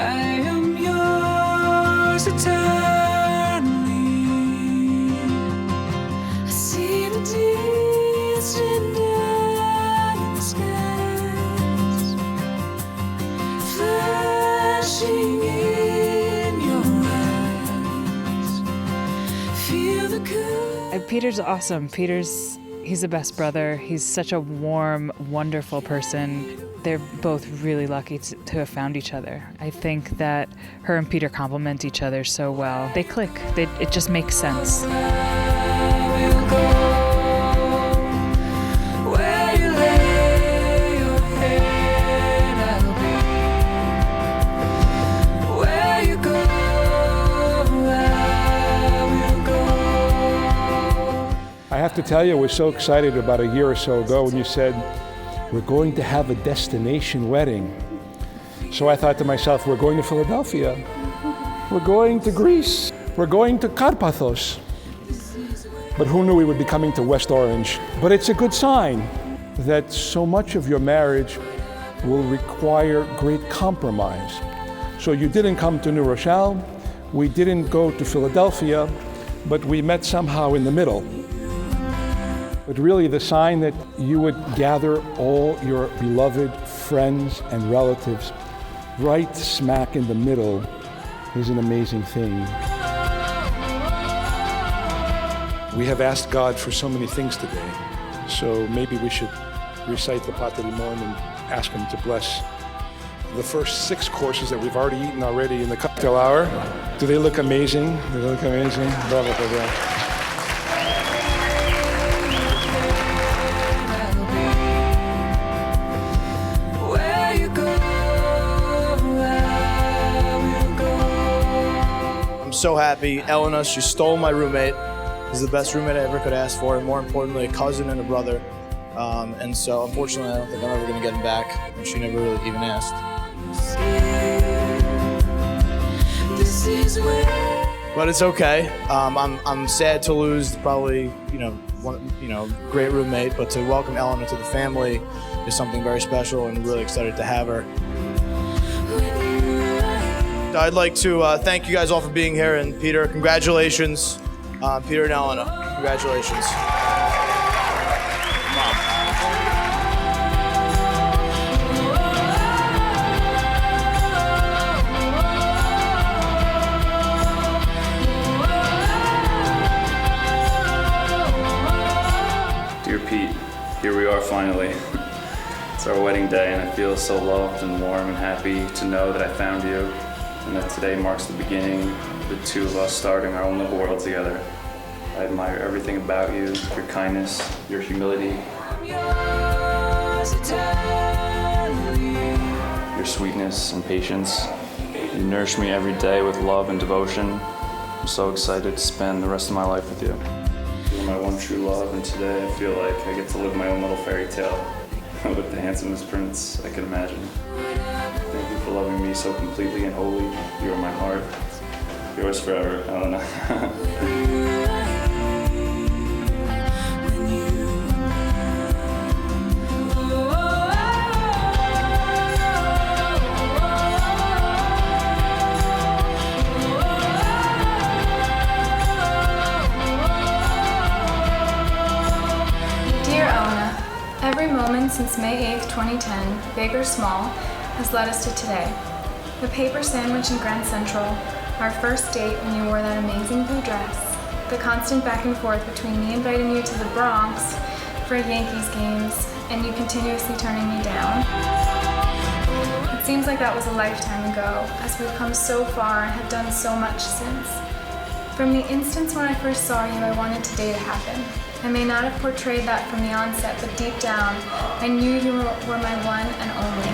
am yours eternally. I see the distant diamond skies flashing in your eyes. Feel the good. Peter's awesome. He's the best brother. He's such a warm, wonderful person. They're both really lucky to have found each other. I think that her and Peter complement each other so well. They click. It just makes sense. I have to tell you, I was so excited about a year or so ago when you said, we're going to have a destination wedding. So I thought to myself, we're going to Philadelphia. We're going to Greece. We're going to Karpathos. But who knew we would be coming to West Orange? But it's a good sign that so much of your marriage will require great compromise. So you didn't come to New Rochelle, we didn't go to Philadelphia, but we met somehow in the middle. But really the sign that you would gather all your beloved friends and relatives right smack in the middle is an amazing thing. We have asked God for so many things today, so maybe we should recite the Pater Limon and ask Him to bless the first 6 courses that we've already eaten already in the cocktail hour. Do they look amazing? Do they look amazing? Bravo, bravo. So happy. Elena, she stole my roommate. He's the best roommate I ever could ask for, and more importantly, a cousin and a brother. And so, unfortunately, I don't think I'm ever going to get him back, and she never really even asked. But it's okay. I'm sad to lose probably, great roommate, but to welcome Elena to the family is something very special, and really excited to have her. I'd like to thank you guys all for being here, and Peter, congratulations. Peter and Elena, congratulations. Mom. Dear Pete, here we are finally. It's our wedding day, and I feel so loved and warm and happy to know that I found you, and that today marks the beginning of the two of us starting our own little world together. I admire everything about you, your kindness, your humility, your sweetness and patience. You nourish me every day with love and devotion. I'm so excited to spend the rest of my life with you. You're my one true love, and today I feel like I get to live my own little fairy tale with the handsomest prince I can imagine. Thank you for loving me so completely and wholly. You are my heart. Yours forever, Elena. Dear Elena, every moment since May 8th, 2010, big or small, has led us to today. The paper sandwich in Grand Central, our first date when you wore that amazing blue dress, the constant back and forth between me inviting you to the Bronx for Yankees games and you continuously turning me down. It seems like that was a lifetime ago, as we've come so far and have done so much since. From the instance when I first saw you, I wanted today to happen. I may not have portrayed that from the onset, but deep down, I knew you were my one and only.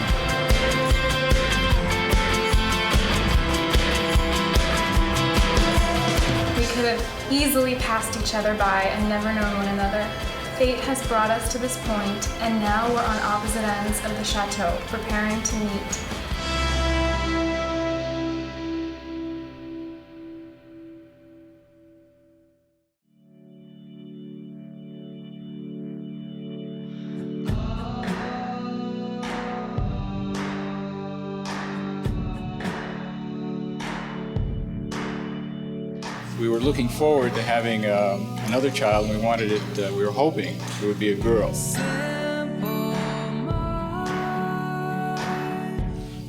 We could have easily passed each other by and never known one another. Fate has brought us to this point, and now we're on opposite ends of the chateau, preparing to meet. We were looking forward to having another child, and we wanted it, we were hoping it would be a girl.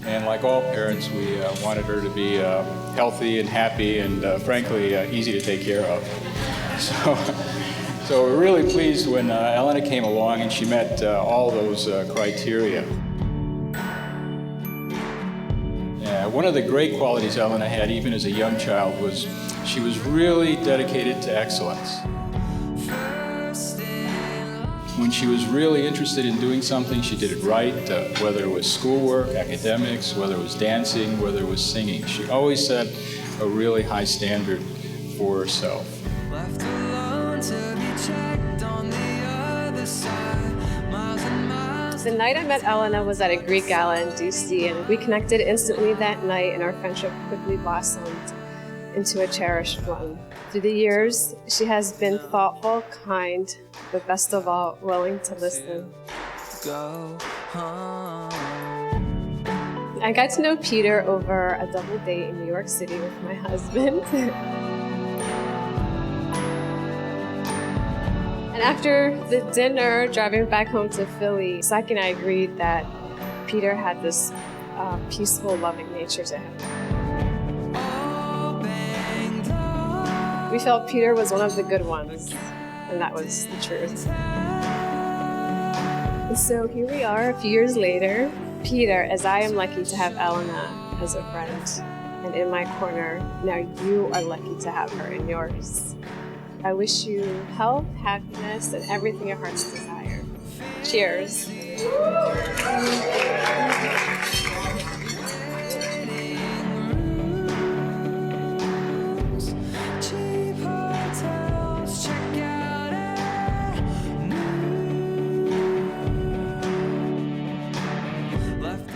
And like all parents, we wanted her to be healthy and happy and frankly, easy to take care of. So we're really pleased when Elena came along and she met all those criteria. One of the great qualities Elena had, even as a young child, was she was really dedicated to excellence. When she was really interested in doing something, she did it right, whether it was schoolwork, academics, whether it was dancing, whether it was singing. She always set a really high standard for herself. Left alone to be checked on the other side. Miles and miles. The night I met Elena was at a Greek gala in DC, and we connected instantly that night, and our friendship quickly blossomed into a cherished one. Through the years, she has been thoughtful, kind, but best of all, willing to listen. Go home. I got to know Peter over a double date in New York City with my husband. And after the dinner, driving back home to Philly, Zach and I agreed that Peter had this peaceful, loving nature to him. We felt Peter was one of the good ones, and that was the truth. And so here we are, a few years later. Peter, as I am lucky to have Elena as a friend and in my corner, now you are lucky to have her in yours. I wish you health, happiness, and everything your heart's desire. Cheers. Cheap hotels, check out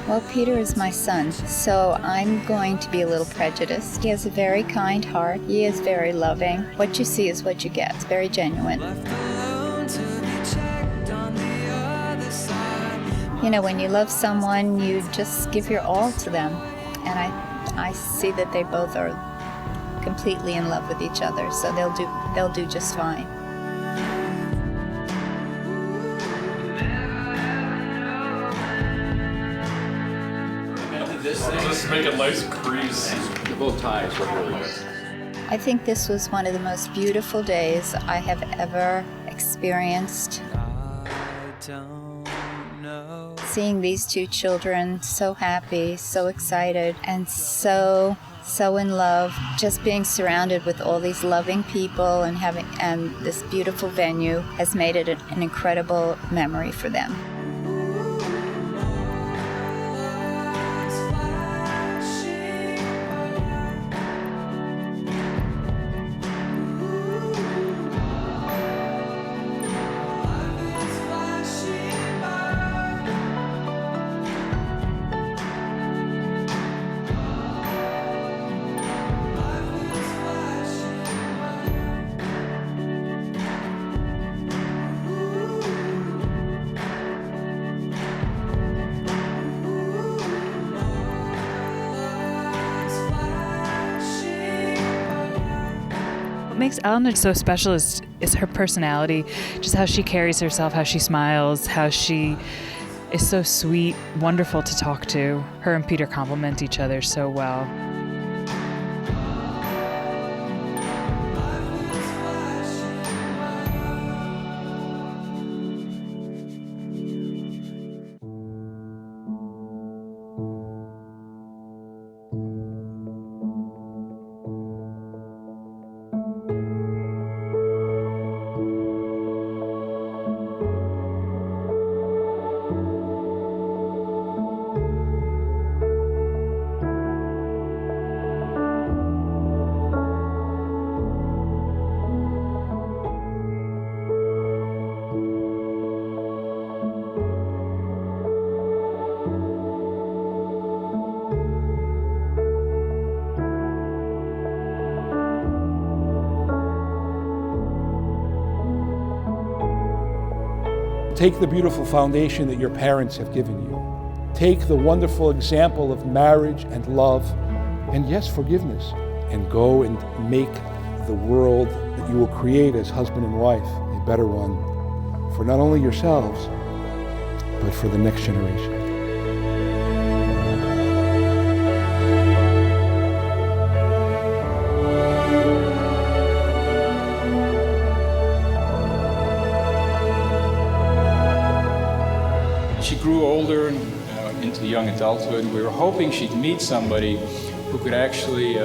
Well, Peter is my son, so I'm going to be a little prejudiced. He has a very kind heart. He is very loving. What you see is what you get. It's very genuine. left alone to be checked on the other side. You know, when you love someone, you just give your all to them. And I see that they both are completely in love with each other, so they'll do just fine. Just make a nice crease. The bow tie is what really is. I think this was one of the most beautiful days I have ever experienced. I don't know. Seeing these two children so happy, so excited, and so in love, just being surrounded with all these loving people and this beautiful venue has made it an incredible memory for them. What makes Elena so special is her personality, just how she carries herself, how she smiles, how she is so sweet, wonderful to talk to. Her and Peter complement each other so well. Take the beautiful foundation that your parents have given you. Take the wonderful example of marriage and love, and yes, forgiveness, and go and make the world that you will create as husband and wife a better one for not only yourselves, but for the next generation. She grew older and into young adulthood. We were hoping she'd meet somebody who could actually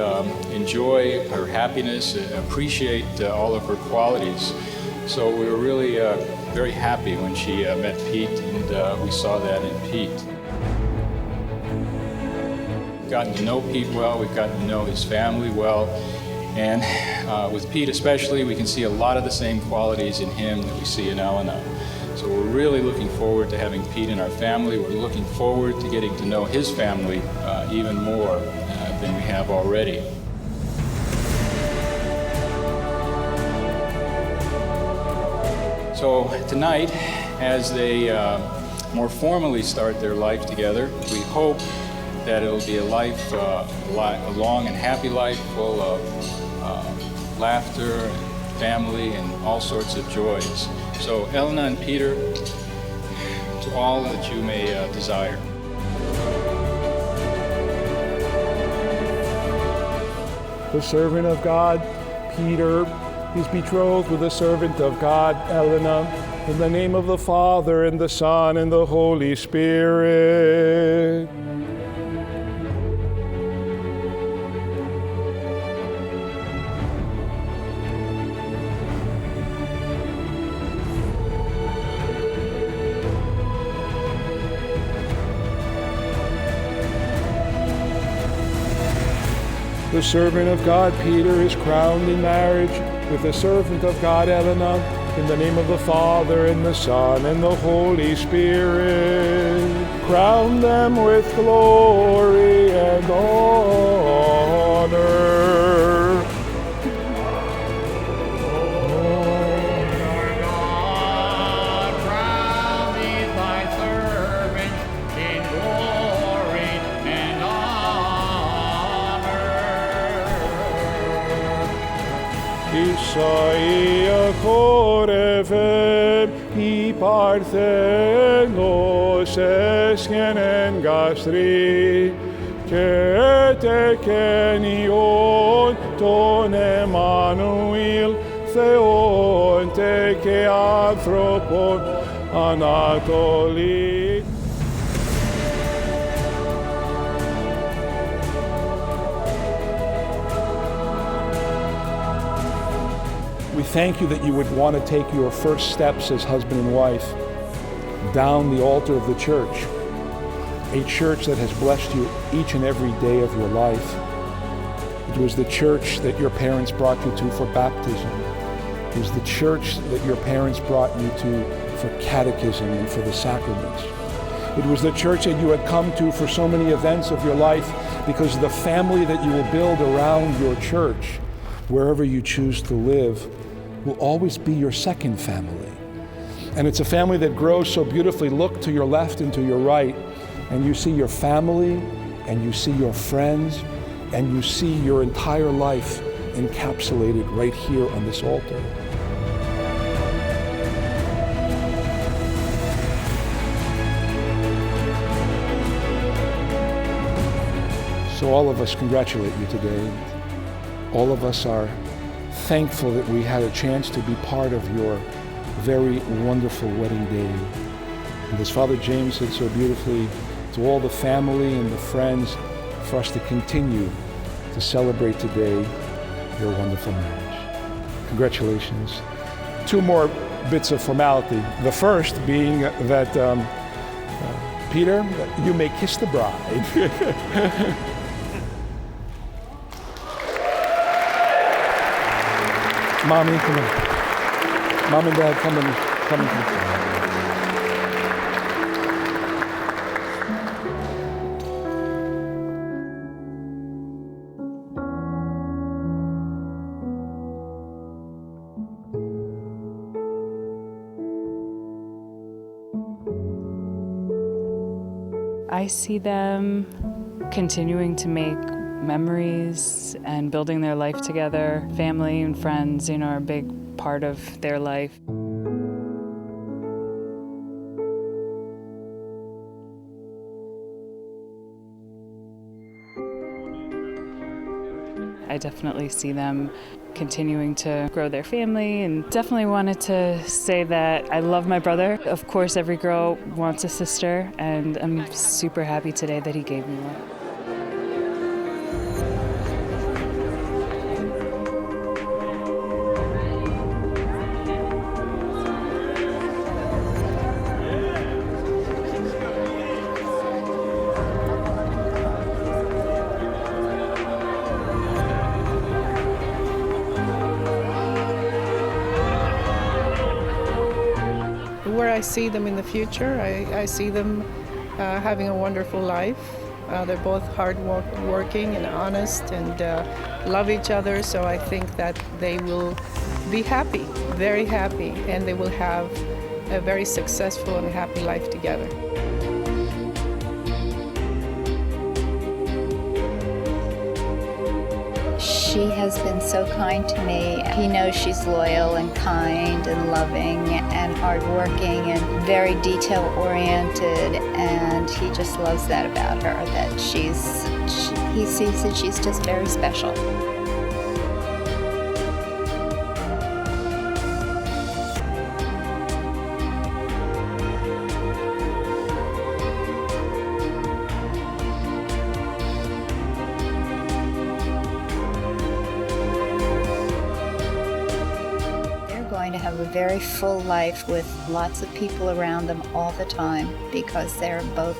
enjoy her happiness and appreciate all of her qualities. So we were really very happy when she met Pete, and we saw that in Pete. We've gotten to know Pete well, we've gotten to know his family well, and with Pete especially, we can see a lot of the same qualities in him that we see in Elena. So we're really looking forward to having Pete in our family. We're looking forward to getting to know his family even more than we have already. So tonight, as they more formally start their life together, we hope that it'll be a life, a long and happy life full of laughter and family and all sorts of joys. So Elena and Peter, to all that you may desire. The servant of God, Peter, is betrothed with the servant of God, Elena, in the name of the Father, and the Son, and the Holy Spirit. The servant of God, Peter, is crowned in marriage with the servant of God, Elena, in the name of the Father, and the Son, and the Holy Spirit. Crown them with glory and honor. Isaia korevem I parthenos eschenen gastri ketekenion ton Emmanuel theon teke anthropon anatoli. We thank you that you would want to take your first steps as husband and wife down the altar of the church, a church that has blessed you each and every day of your life. It was the church that your parents brought you to for baptism. It was the church that your parents brought you to for catechism and for the sacraments. It was the church that you had come to for so many events of your life, because the family that you will build around your church, wherever you choose to live, will always be your second family. And it's a family that grows so beautifully. Look to your left and to your right, and you see your family, and you see your friends, and you see your entire life encapsulated right here on this altar. So all of us congratulate you today. All of us are thankful that we had a chance to be part of your very wonderful wedding day. And as Father James said so beautifully, to all the family and the friends, for us to continue to celebrate today your wonderful marriage. Congratulations. Two more bits of formality. The first being that, Peter, you may kiss the bride. Mommy, come on. Mom and Dad, come and come. I see them continuing to make memories and building their life together. Family and friends, are a big part of their life. I definitely see them continuing to grow their family, and definitely wanted to say that I love my brother. Of course, every girl wants a sister, and I'm super happy today that he gave me one. Where I see them in the future, I see them having a wonderful life. They're both hard-working and honest and love each other, so I think that they will be happy, very happy, and they will have a very successful and happy life together. She has been so kind to me. He knows she's loyal and kind and loving and hardworking and very detail-oriented, and he just loves that about her, that he sees that she's just very special. To have a very full life with lots of people around them all the time, because they're both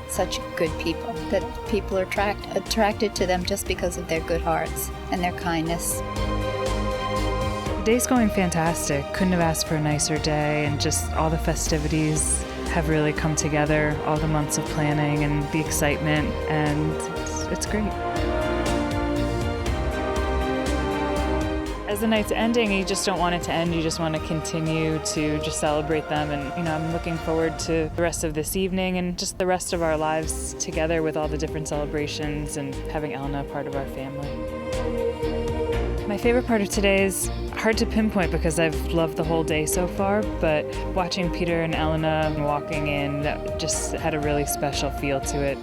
such good people that people are attracted to them just because of their good hearts and their kindness. The day's going fantastic. Couldn't have asked for a nicer day, and just all the festivities have really come together, all the months of planning and the excitement, and it's great. As the night's ending, you just don't want it to end. You just want to continue to just celebrate them. And, I'm looking forward to the rest of this evening and just the rest of our lives together with all the different celebrations and having Elena part of our family. My favorite part of today is hard to pinpoint because I've loved the whole day so far, but watching Peter and Elena walking in, that just had a really special feel to it.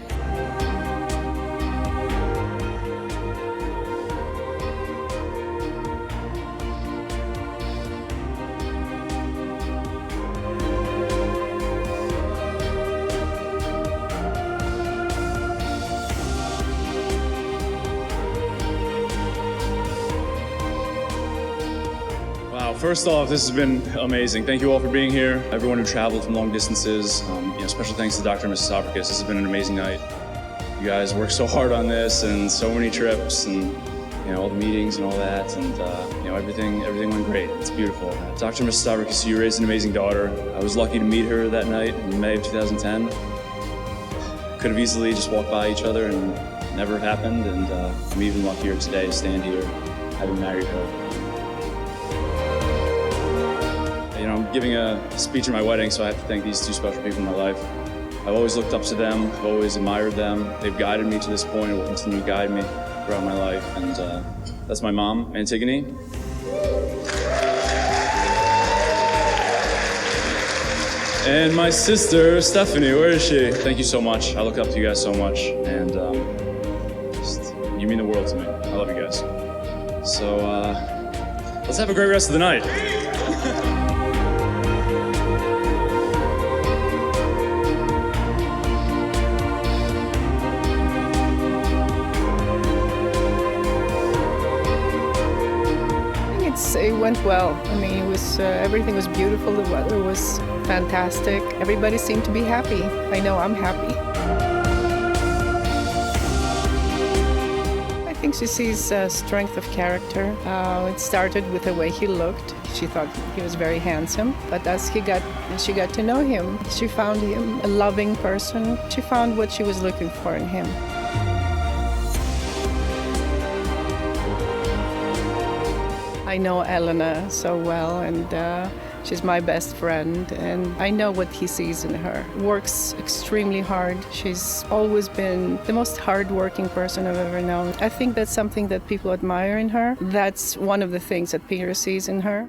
First off, this has been amazing. Thank you all for being here. Everyone who traveled from long distances. Special thanks to Dr. and Mrs. Sobrikis. This has been an amazing night. You guys worked so hard on this, and so many trips, and all the meetings and all that, and everything went great. It's beautiful. Dr. and Mrs. Sobrikis, you raised an amazing daughter. I was lucky to meet her that night in May of 2010. Could have easily just walked by each other and never happened, and I'm even luckier today to stand here having married her. I'm giving a speech at my wedding, so I have to thank these two special people in my life. I've always looked up to them, I've always admired them. They've guided me to this point and will continue to guide me throughout my life. And that's my mom, Antigone. And my sister, Stephanie. Where is she? Thank you so much. I look up to you guys so much, and you mean the world to me. I love you guys. So let's have a great rest of the night. It went well. I mean, it was everything was beautiful. The weather was fantastic. Everybody seemed to be happy. I know I'm happy. I think she sees strength of character. It started with the way he looked. She thought he was very handsome, but as she got to know him, she found him a loving person. She found what she was looking for in him. I know Elena so well, and She's my best friend, and I know what he sees in her. Works extremely hard. She's always been the most hardworking person I've ever known. I think that's something that people admire in her. That's one of the things that Peter sees in her.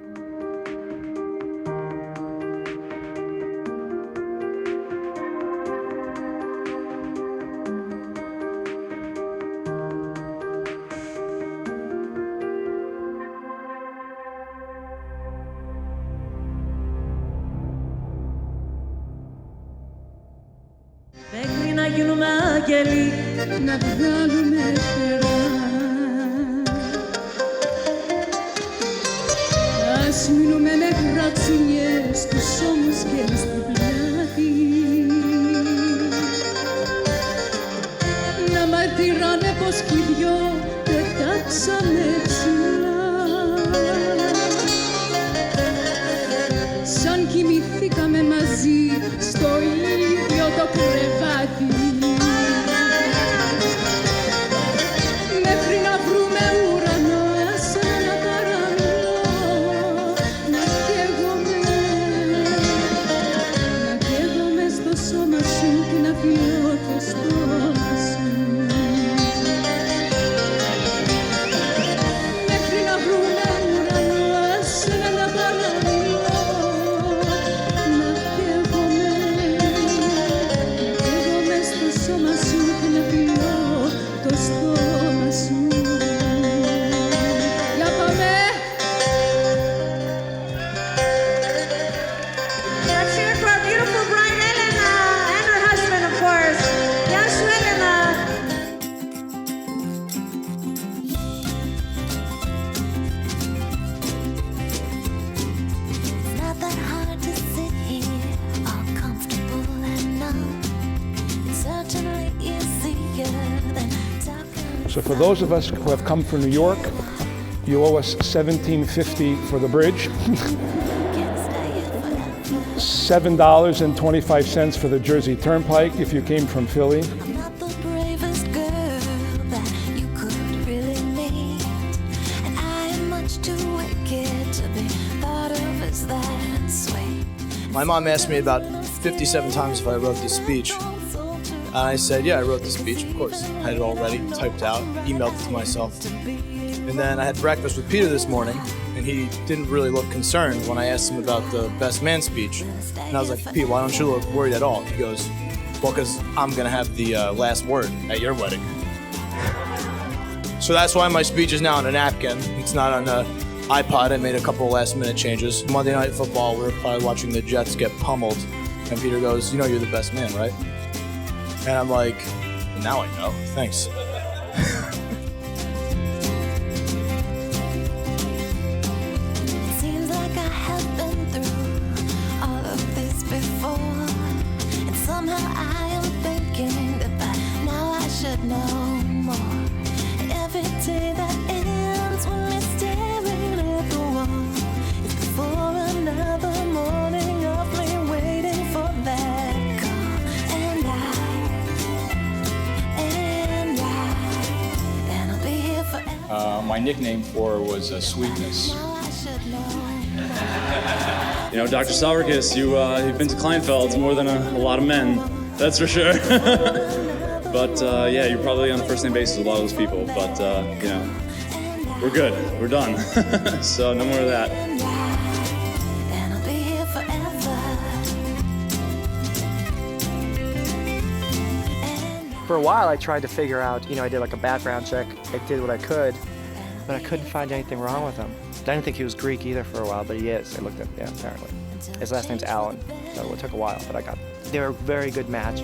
Μέχρι να γίνουμε άγγελοι, να βγάλουμε φτερά. Ας μείνουμε με γρατσουνιές στους ώμους και στην πλάτη. Να μαρτυράνε πως κι οι δυο πετάξαμε ψηλά. Σαν κοιμηθήκαμε μαζί στο ίδιο το κρεβάτι. Μέχρι να βρούμε ουρανό σε ένα παραμιλό. Να καίγομαι στο σώμα σου και να φιλώ το στόμα σου. Μέχρι να βρούμε ουρανό σε ένα παραμιλό. Let's hear it for our beautiful bride Elena and her husband, of course. Yes, Elena. It's not that hard to sit here, all comfortable and numb. It's certainly easier than talking. So for those of us who have come from New York, you owe us $17.50 for the bridge, $7.25 for the Jersey Turnpike if you came from Philly. I'm not the bravest girl that you could really meet, and I am much too wicked to be thought of as that sweet. My mom asked me about 57 times if I wrote this speech. And I said, yeah, I wrote the speech, of course. I had it all ready, typed out, emailed it to myself. And then I had breakfast with Peter this morning, and he didn't really look concerned when I asked him about the best man speech. And I was like, Pete, why don't you look worried at all? He goes, well, because I'm going to have the last word at your wedding. So that's why my speech is now on a napkin. It's not on an iPod. I made a couple last-minute changes. Monday Night Football, we were probably watching the Jets get pummeled. And Peter goes, you know you're the best man, right? And I'm like, now I know. Thanks. Seems like I have been through all of this before, and somehow I am thinking that by now I should know more. Every day that ends when we're staring at the wall is before another morning of me waiting for that call. And I'll be here forever. My nickname for her was Sweetness. You know, Dr. Salverkis, you've been to Kleinfeld's more than a lot of men, that's for sure. But yeah, you're probably on a first name basis with a lot of those people. But you know, we're good, we're done. So no more of that. And I'll be here forever. For a while, I tried to figure out, I did like a background check. I did what I could, but I couldn't find anything wrong with him. I didn't think he was Greek either for a while, but he is. I looked at, apparently. His last name's Alan, so it took a while, but I got it. They were a very good match.